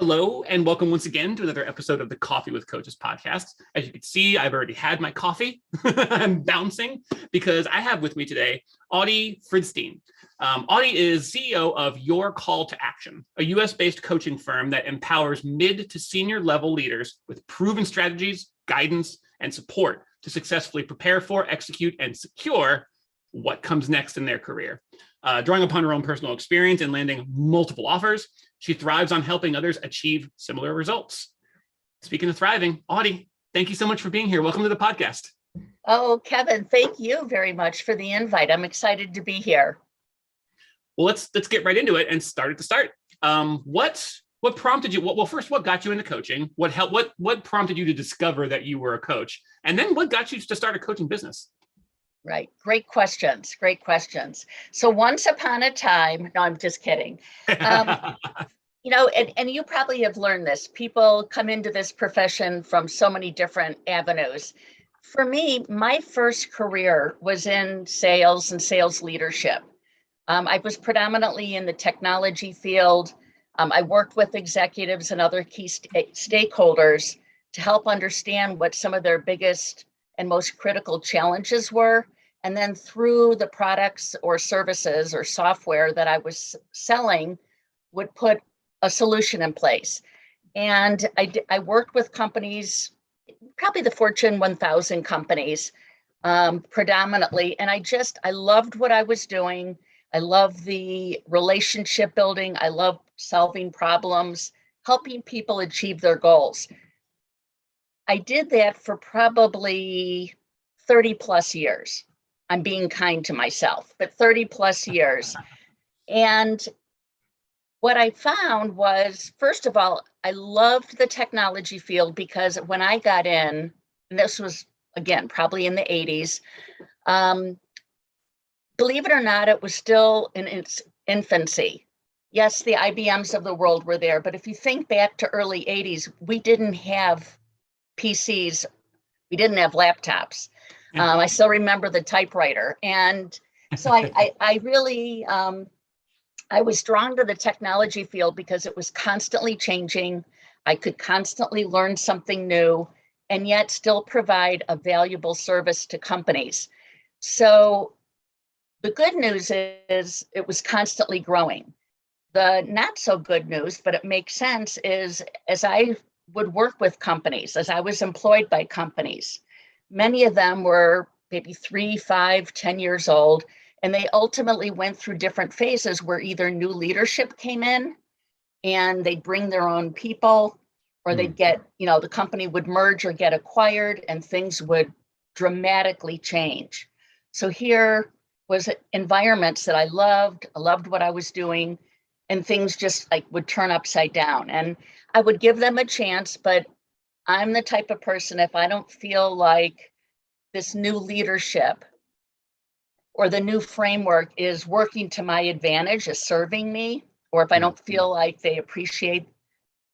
Hello, and welcome once again to another episode of the Coffee with Coaches podcast. As you can see, I've already had my coffee. I'm bouncing because I have with me today Audie Fridstein. Audie is CEO of Your Call to Action, a US-based coaching firm that empowers mid to senior level leaders with proven strategies, guidance, and support to successfully prepare for, execute, and secure what comes next in their career. Drawing upon her own personal experience and landing multiple offers, she thrives on helping others achieve similar results. Speaking of thriving, Audie, thank you so much for being here. Welcome to the podcast. Oh, Kevin, thank you very much for the invite. I'm excited to be here. Well, let's get right into it and start at the start. What prompted you? Well, first, what got you into coaching? What prompted you to discover that you were a coach? And then what got you to start a coaching business? Right. Great questions. So once upon a time, no, I'm just kidding. And you probably have learned this. People come into this profession from so many different avenues. For me, my first career was in sales and sales leadership. I was predominantly in the technology field. I worked with executives and other key stakeholders to help understand what some of their biggest and most critical challenges were. And then through the products or services or software that I was selling, would put a solution in place. And I worked with companies, probably the Fortune 1000 companies, predominantly. And I loved what I was doing. I loved the relationship building. I loved solving problems, helping people achieve their goals. I did that for probably 30 plus years. I'm being kind to myself, but 30 plus years. And what I found was, first of all, I loved the technology field because when I got in, and this was, again, probably in the 80s, believe it or not, it was still in its infancy. Yes, the IBMs of the world were there, but if you think back to early 80s, we didn't have PCs, we didn't have laptops. I still remember the typewriter. And so I really, I was drawn to the technology field because it was constantly changing. I could constantly learn something new and yet still provide a valuable service to companies. So the good news is it was constantly growing. The not so good news, but it makes sense, is as I would work with companies, as I was employed by companies, many of them were maybe 3, 5, 10 years old, and they ultimately went through different phases where either new leadership came in and they'd bring their own people, or they'd get, the company would merge or get acquired and things would dramatically change. So here was environments that I loved what I was doing, and things just like would turn upside down. And I would give them a chance, but I'm the type of person, if I don't feel like this new leadership or the new framework is working to my advantage, is serving me, or if I don't feel like they appreciate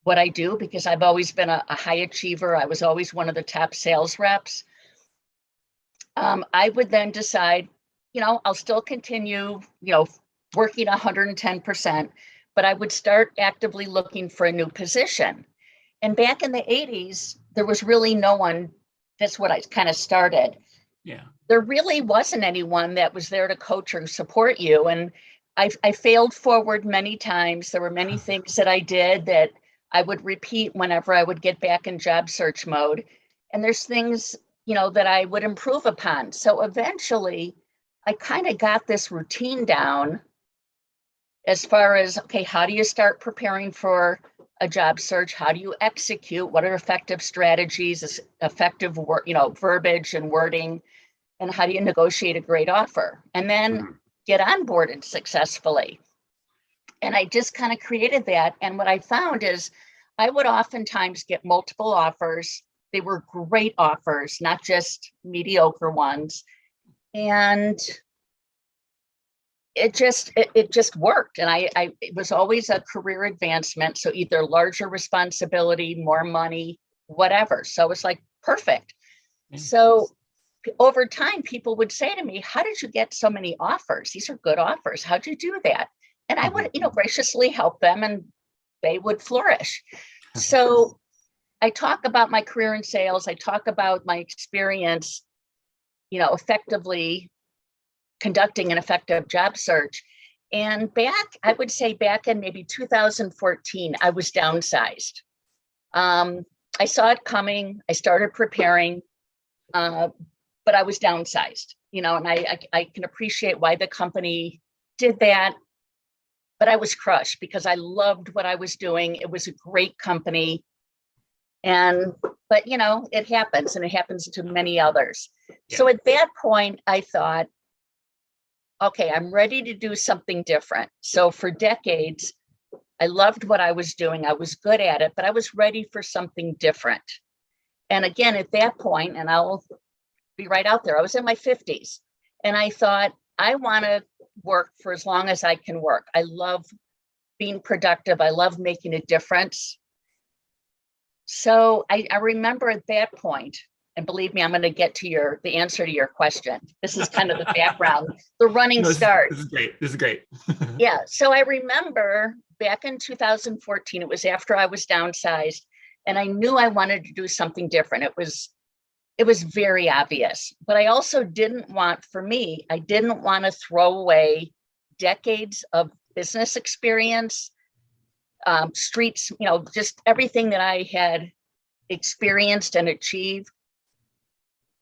what I do, because I've always been a high achiever, I was always one of the top sales reps, I would then decide, I'll still continue, working 110%, but I would start actively looking for a new position. And back in the 80s, there was really no one. That's what I kind of started. Yeah. There really wasn't anyone that was there to coach or support you. And I failed forward many times. There were many things that I did that I would repeat whenever I would get back in job search mode. And there's things, that I would improve upon. So eventually, I kind of got this routine down as far as, okay, how do you start preparing for a job search? How do you execute? What are effective strategies, effective verbiage and wording? And how do you negotiate a great offer? And then get onboarded successfully. And I just kind of created that. And what I found is I would oftentimes get multiple offers. They were great offers, not just mediocre ones. And it just worked. And it was always a career advancement. So either larger responsibility, more money, whatever. So it's like perfect. So over time, people would say to me, how did you get so many offers? These are good offers. How'd you do that? And I would, graciously help them. And they would flourish. So I talk about my career in sales. I talk about my experience, effectively conducting an effective job search. And I would say back in maybe 2014, I was downsized. I saw it coming. I started preparing, but I was downsized, and I can appreciate why the company did that. But I was crushed because I loved what I was doing. It was a great company. But it happens, and it happens to many others. Yeah. So at that point, I thought, okay, I'm ready to do something different. So for decades, I loved what I was doing. I was good at it, but I was ready for something different. And again, at that point, and I'll be right out there, I was in my 50s, and I thought, I want to work for as long as I can work. I love being productive. I love making a difference. So I remember at that point, and believe me, I'm going to get to the answer to your question. This is kind of the background, the running start. This is great. This is great. Yeah. So I remember back in 2014, it was after I was downsized, and I knew I wanted to do something different. It was very obvious, but I also didn't want to throw away decades of business experience, streets, just everything that I had experienced and achieved.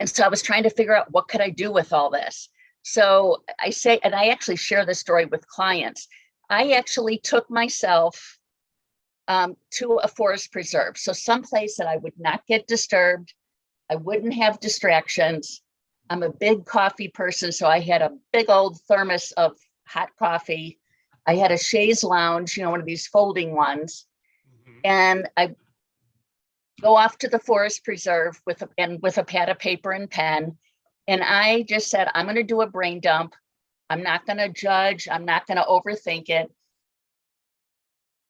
And so I was trying to figure out, what could I do with all this? So I say, and I actually share this story with clients, I actually took myself to a forest preserve. So someplace that I would not get disturbed. I wouldn't have distractions. I'm a big coffee person, so I had a big old thermos of hot coffee. I had a chaise lounge, one of these folding ones. Mm-hmm. And I go off to the forest preserve with a pad of paper and pen. And I just said, I'm going to do a brain dump. I'm not going to judge. I'm not going to overthink it.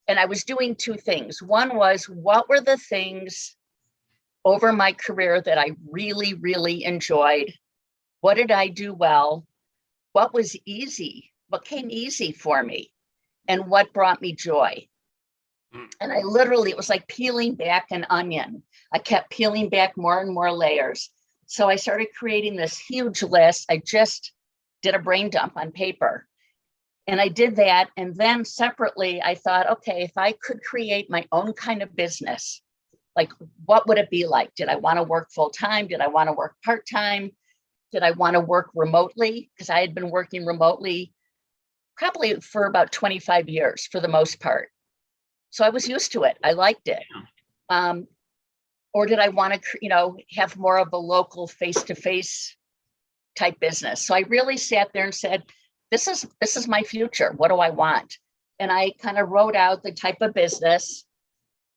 And I was doing two things. One was, what were the things over my career that I really, really enjoyed? What did I do well? What was easy? What came easy for me? And what brought me joy? And it was like peeling back an onion. I kept peeling back more and more layers. So I started creating this huge list. I just did a brain dump on paper. And I did that. And then separately, I thought, okay, if I could create my own kind of business, like, what would it be like? Did I want to work full time? Did I want to work part time? Did I want to work remotely? Because I had been working remotely probably for about 25 years for the most part. So I was used to it. I liked it. Or did I want to, have more of a local face-to-face type business? So I really sat there and said, this is my future. What do I want? And I kind of wrote out the type of business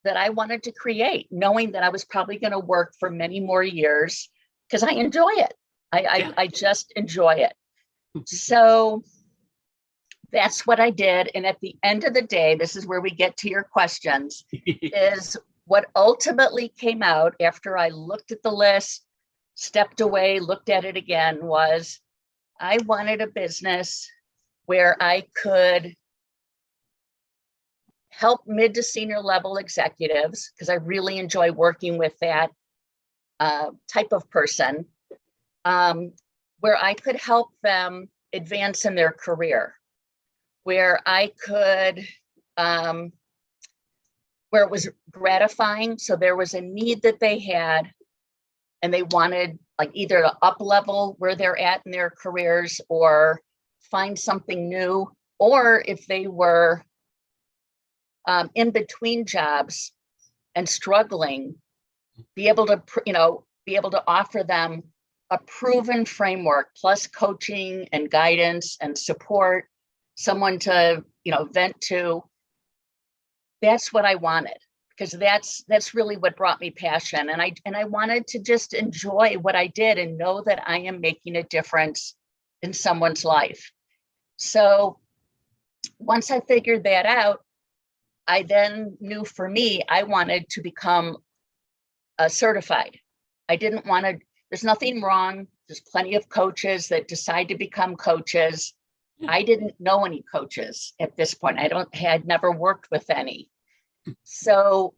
that I wanted to create, knowing that I was probably going to work for many more years because I enjoy it. I just enjoy it. So that's what I did. And at the end of the day, this is where we get to your questions, is what ultimately came out after I looked at the list, stepped away, looked at it again, was I wanted a business where I could help mid to senior level executives, because I really enjoy working with that type of person, where I could help them advance in their career, where I could, where it was gratifying. So there was a need that they had, and they wanted like either to up level where they're at in their careers or find something new, or if they were in between jobs and struggling, be able to offer them a proven framework plus coaching and guidance and support, someone to, vent to. That's what I wanted, because that's really what brought me passion. And I wanted to just enjoy what I did and know that I am making a difference in someone's life. So once I figured that out, I then knew for me, I wanted to become certified. I didn't want to, there's nothing wrong. There's plenty of coaches that decide to become coaches. I didn't know any coaches at this point. Had never worked with any. So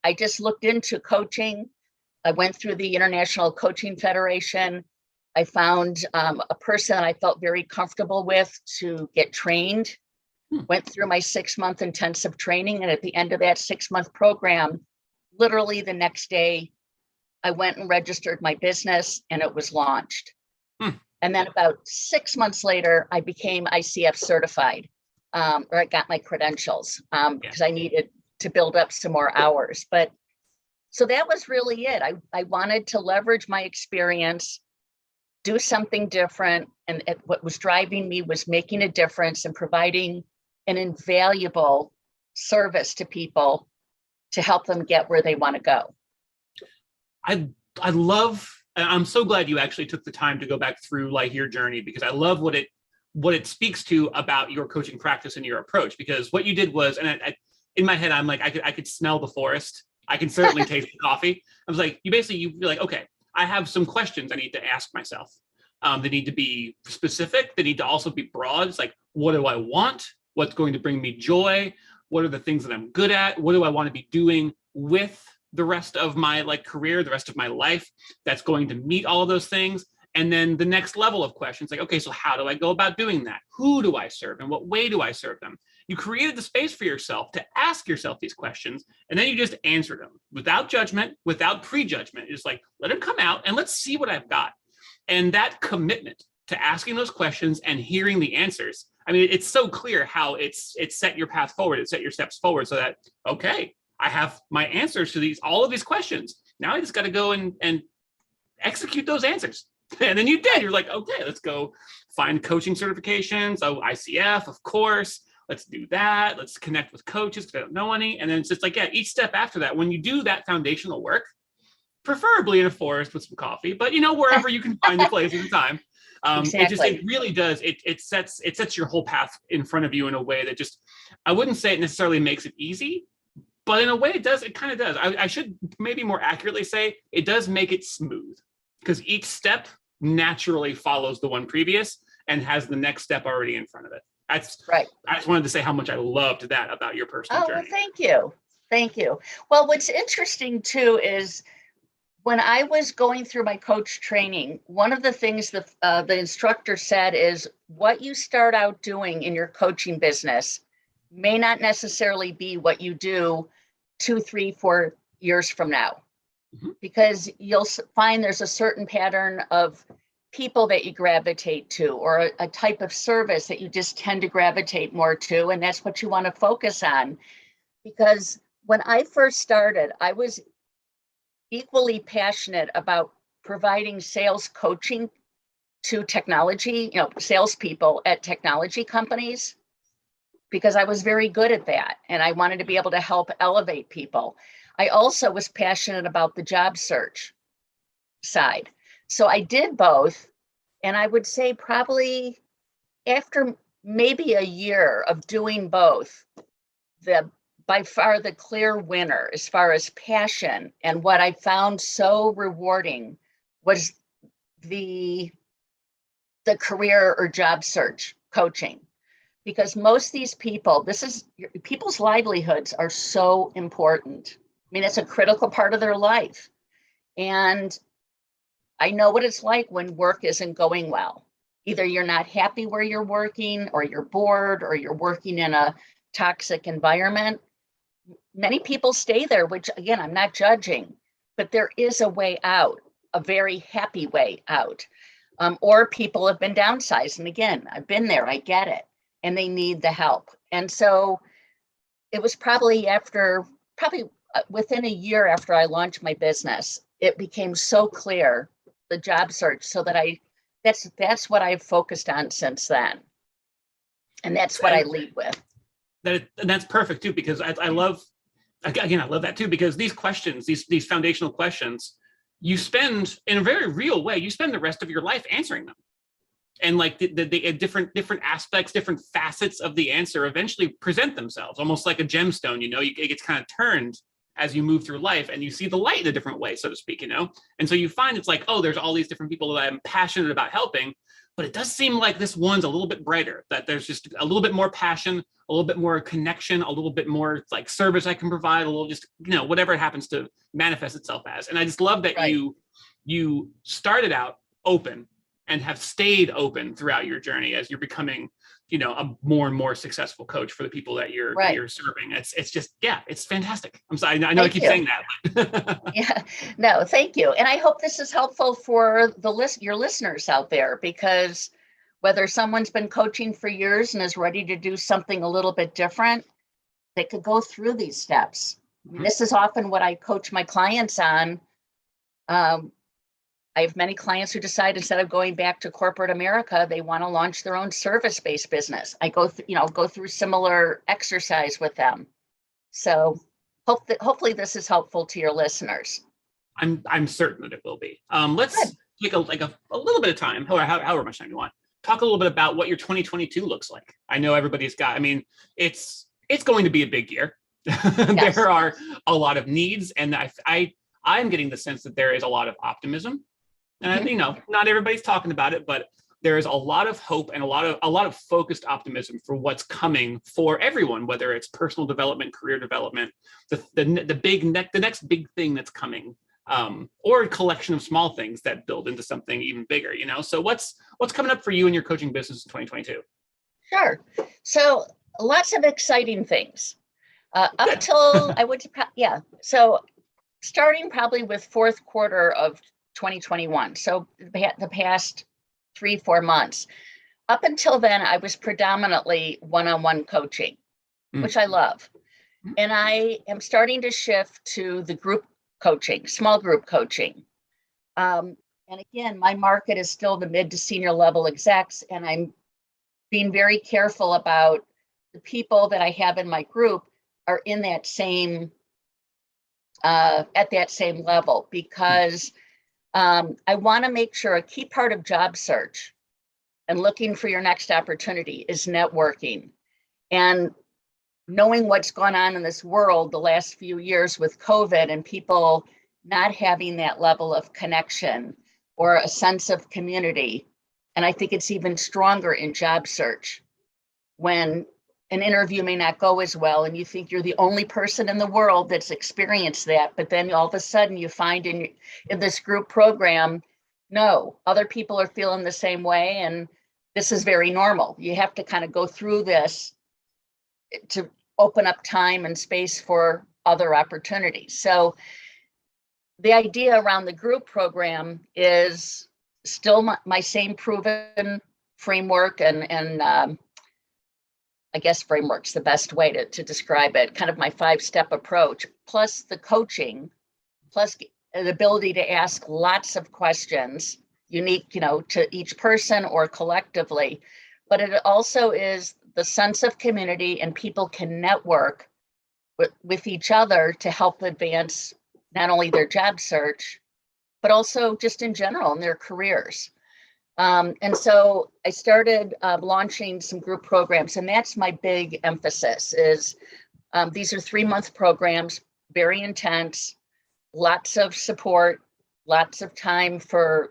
I just looked into coaching. I went through the International Coaching Federation. I found a person I felt very comfortable with to get trained. Went through my 6-month intensive training. And at the end of that 6-month program, literally the next day, I went and registered my business and it was launched. And then about 6 months later, I became ICF certified, or I got my credentials because I needed to build up some more hours. But so that was really it. I wanted to leverage my experience, do something different. And what was driving me was making a difference and providing an invaluable service to people to help them get where they want to go. I love, I'm so glad you actually took the time to go back through like your journey, because I love what it speaks to about your coaching practice and your approach. Because what you did was, and in my head, I'm like, I could smell the forest. I can certainly taste the coffee. I was like, you're like, okay, I have some questions I need to ask myself. They need to be specific. They need to also be broad. It's like, what do I want? What's going to bring me joy? What are the things that I'm good at? What do I want to be doing with the rest of my like career, the rest of my life that's going to meet all of those things? And then the next level of questions, like, okay, so how do I go about doing that? Who do I serve and what way do I serve them? You created the space for yourself to ask yourself these questions, and then you just answer them without judgment, without prejudgment. It's like, let them come out and let's see what I've got. And that commitment to asking those questions and hearing the answers, I mean, it's so clear how it's set your path forward, it set your steps forward so that, okay, I have my answers to all of these questions. Now I just got to go and execute those answers. And then you did. You're like, okay, let's go find coaching certifications. Oh, ICF, of course. Let's do that. Let's connect with coaches because I don't know any. And then it's just like, yeah, each step after that, when you do that foundational work, preferably in a forest with some coffee, but wherever you can find the place at the time. Exactly. It really does. It sets your whole path in front of you in a way that just, I wouldn't say it necessarily makes it easy, but in a way it does. It kind of does. I should maybe more accurately say it does make it smooth, because each step naturally follows the one previous and has the next step already in front of it. That's right. I just wanted to say how much I loved that about your personal journey. Well, thank you. Thank you. Well, what's interesting too is when I was going through my coach training, one of the things the instructor said is what you start out doing in your coaching business may not necessarily be what you do 2, 3, 4 years from now, because you'll find there's a certain pattern of people that you gravitate to, or a type of service that you just tend to gravitate more to. And that's what you want to focus on. Because when I first started, I was equally passionate about providing sales coaching to technology, salespeople at technology companies, because I was very good at that. And I wanted to be able to help elevate people. I also was passionate about the job search side. So I did both. And I would say probably after maybe a year of doing both, by far the clear winner as far as passion and what I found so rewarding was the career or job search coaching. Because most of these people, people's livelihoods are so important. I mean, it's a critical part of their life. And I know what it's like when work isn't going well. Either you're not happy where you're working, or you're bored, or you're working in a toxic environment. Many people stay there, which again, I'm not judging, but there is a way out, a very happy way out. Or people have been downsized. And again, I've been there, I get it. And they need the help. And so it was probably within a year after I launched my business, it became so clear, the job search, so that that's what I've focused on since then. And that's what I lead with. And that's perfect too, because I love that too, because these questions, these foundational questions, you spend in a very real way, you spend the rest of your life answering them. And like the different aspects, different facets of the answer eventually present themselves, almost like a gemstone. It gets kind of turned as you move through life, and you see the light in a different way, so to speak. And so you find it's like, oh, there's all these different people that I'm passionate about helping, but it does seem like this one's a little bit brighter, that there's just a little bit more passion, a little bit more connection, a little bit more like service I can provide, a little just, whatever it happens to manifest itself as. And I just love that Right. you started out open and have stayed open throughout your journey as you're becoming, a more and more successful coach for the people that you're Right. serving. It's just, yeah, it's fantastic. I'm sorry, I know I keep saying that. Yeah, no, thank you. And I hope this is helpful for your listeners out there, because whether someone's been coaching for years and is ready to do something a little bit different, they could go through these steps. Mhm. This is often what I coach my clients on. I have many clients who decide, instead of going back to corporate America, they want to launch their own service-based business. I go through similar exercise with them. So hopefully this is helpful to your listeners. I'm certain that it will be. Let's take a little bit of time, however much time you want. Talk a little bit about what your 2022 looks like. I know everybody's got. I mean, it's going to be a big year. Yes. There are a lot of needs, and I'm getting the sense that there is a lot of optimism. And not everybody's talking about it, but there is a lot of hope and a lot of focused optimism for what's coming for everyone, whether it's personal development, career development, the next big thing that's coming, or a collection of small things that build into something even bigger. So what's coming up for you in your coaching business in 2022? Sure. So lots of exciting things. Up till I would, So starting probably with fourth quarter of 2021. So the past 3-4 months. Up until then, I was predominantly one-on-one coaching, which I love. And I am starting to shift to the group coaching, small group coaching. And again, my market is still the mid to senior level execs, and I'm being very careful about the people that I have in my group are in that same, at that same level, because I want to make sure a key part of job search and looking for your next opportunity is networking, and knowing what's gone on in this world the last few years with COVID and people not having that level of connection or a sense of community. And I think it's even stronger in job search when an interview may not go as well and you think you're the only person in the world that's experienced that, but then all of a sudden you find in this group program, no, other people are feeling the same way, and this is very normal. You have to kind of go through this to open up time and space for other opportunities. So the idea around the group program is still my same proven framework, and I guess framework's the best way to describe it, kind of my 5-step approach, plus the coaching, plus the ability to ask lots of questions, unique, to each person or collectively. But it also is the sense of community, and people can network with each other to help advance not only their job search, but also just in general in their careers. And so I started launching some group programs, and that's my big emphasis is these are 3-month programs, very intense, lots of support, lots of time for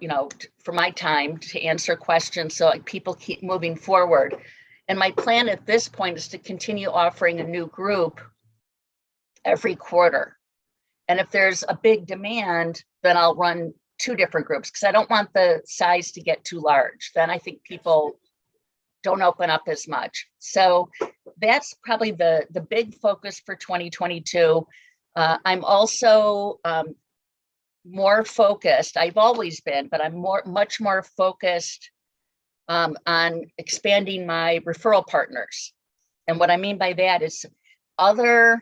my time to answer questions so people keep moving forward. And my plan at this point is to continue offering a new group every quarter. And if there's a big demand, then I'll run 2 different groups, because I don't want the size to get too large. Then I think people don't open up as much. So that's probably the big focus for 2022. I'm also more focused. I've always been, but I'm much more focused on expanding my referral partners. And what I mean by that is other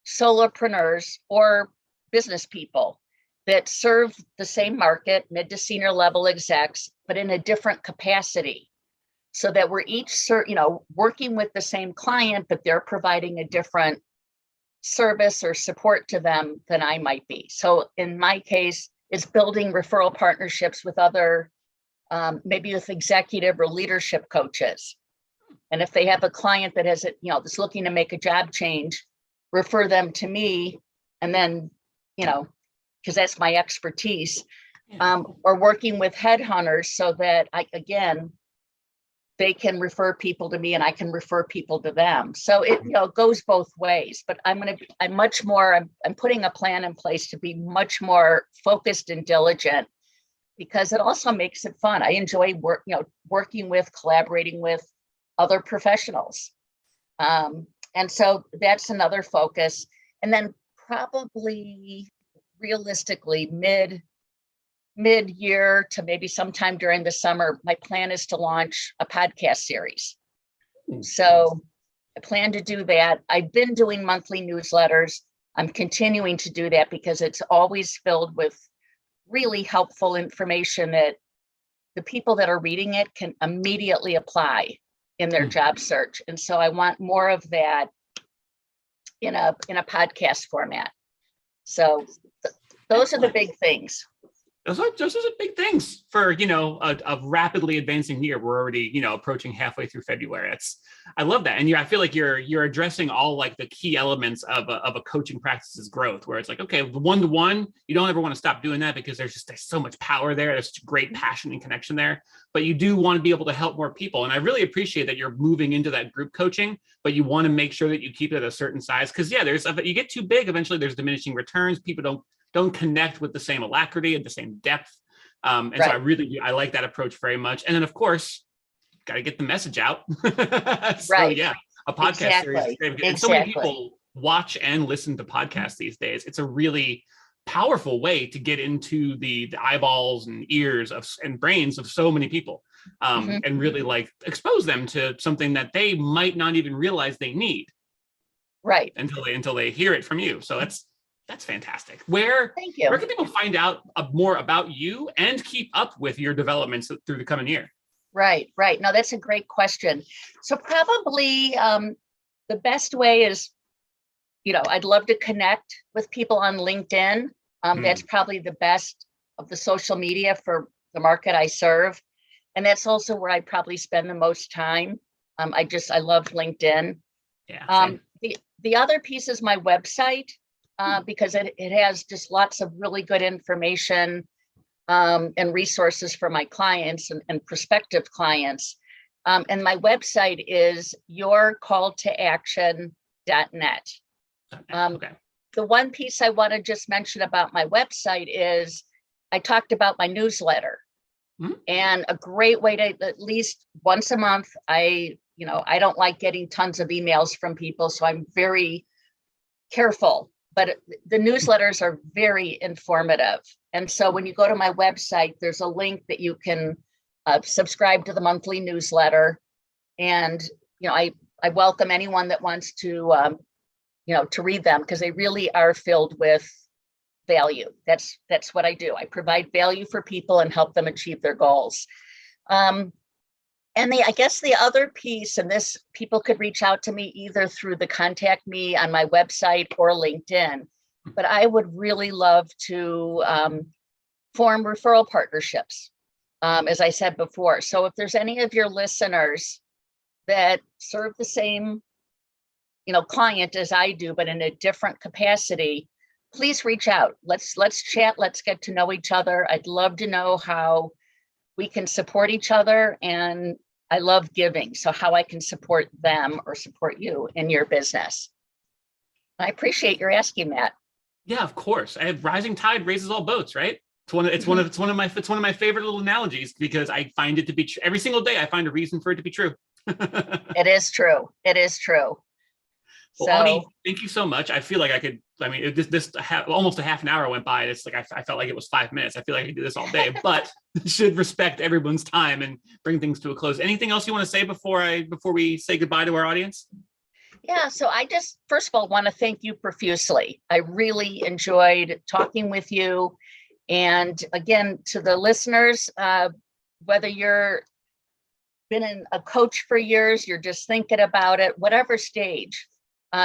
solopreneurs or business people that serve the same market, mid to senior level execs, but in a different capacity, so that we're each, working with the same client, but they're providing a different service or support to them than I might be. So in my case, it's building referral partnerships with other, maybe with executive or leadership coaches. And if they have a client that has, that's looking to make a job change, refer them to me, and then, because that's my expertise. Yeah. or working with headhunters so that they can refer people to me and I can refer people to them. So it, goes both ways, but I'm putting a plan in place to be much more focused and diligent because it also makes it fun. I enjoy working with, collaborating with other professionals. And so that's another focus. And then probably realistically mid-year to maybe sometime during the summer, my plan is to launch a podcast series. So I plan to do that. I've been doing monthly newsletters. I'm continuing to do that because it's always filled with really helpful information that the people that are reading it can immediately apply in their job search. And so I want more of that in a podcast format. So those are the big things. Those are big things for, a rapidly advancing year. We're already, approaching halfway through February. I love that. And I feel like you're addressing all like the key elements of a coaching practice's growth, where it's like, okay, the one-to-one, you don't ever want to stop doing that because there's so much power there. There's such great passion and connection there, but you do want to be able to help more people. And I really appreciate that you're moving into that group coaching, but you want to make sure that you keep it at a certain size. Cause you get too big, eventually there's diminishing returns. People don't connect with the same alacrity and the same depth. And so I like that approach very much. And then of course, got to get the message out. So yeah, a podcast series is great. And so many people watch and listen to podcasts these days. It's a really powerful way to get into the eyeballs and ears and brains of so many people, and really like expose them to something that they might not even realize they need. Right. Until they hear it from you. So that's fantastic. Where can people find out more about you and keep up with your developments through the coming year? Right. No, that's a great question. So probably the best way is, I'd love to connect with people on LinkedIn. That's probably the best of the social media for the market I serve. And that's also where I probably spend the most time. I love LinkedIn. Yeah. The other piece is my website. Because it has just lots of really good information and resources for my clients and prospective clients. And my website is yourcalltoaction.net. Okay. The one piece I want to just mention about my website is I talked about my newsletter. And a great way to, at least once a month, I don't like getting tons of emails from people, so I'm very careful. But the newsletters are very informative. And so when you go to my website, there's a link that you can subscribe to the monthly newsletter. And, I welcome anyone that wants to read them because they really are filled with value. That's what I do. I provide value for people and help them achieve their goals. And I guess the other piece, and this, people could reach out to me either through the contact me on my website or LinkedIn, but I would really love to form referral partnerships, as I said before. So if there's any of your listeners that serve the same, client as I do, but in a different capacity, please reach out. Let's chat. Let's get to know each other. I'd love to know how we can support each other, and I love giving. So how I can support them or support you in your business. I appreciate your asking that. Yeah, of course. Rising tide raises all boats, right? It's one of my favorite little analogies because I find it to be true. Every single day I find a reason for it to be true. It is true. Well, Audie, thank you so much. I feel like I could, almost a half an hour went by. It's like, I felt like it was 5 minutes. I feel like I could do this all day, but should respect everyone's time and bring things to a close. Anything else you want to say before we say goodbye to our audience? Yeah. So I just, first of all, want to thank you profusely. I really enjoyed talking with you. And again, to the listeners, whether you're been a coach for years, you're just thinking about it, whatever stage,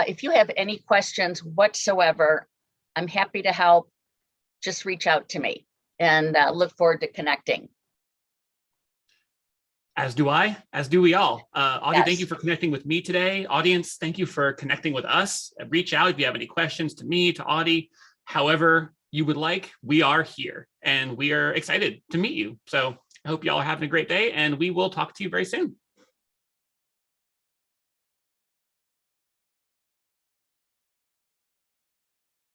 if you have any questions whatsoever, I'm happy to help. Just reach out to me and look forward to connecting. As do we all. Audie, Yes. Thank you for connecting with me today. Audience, thank you for connecting with us. Reach out if you have any questions to me, to Audie, however you would like, we are here and we are excited to meet you. So I hope y'all are having a great day and we will talk to you very soon.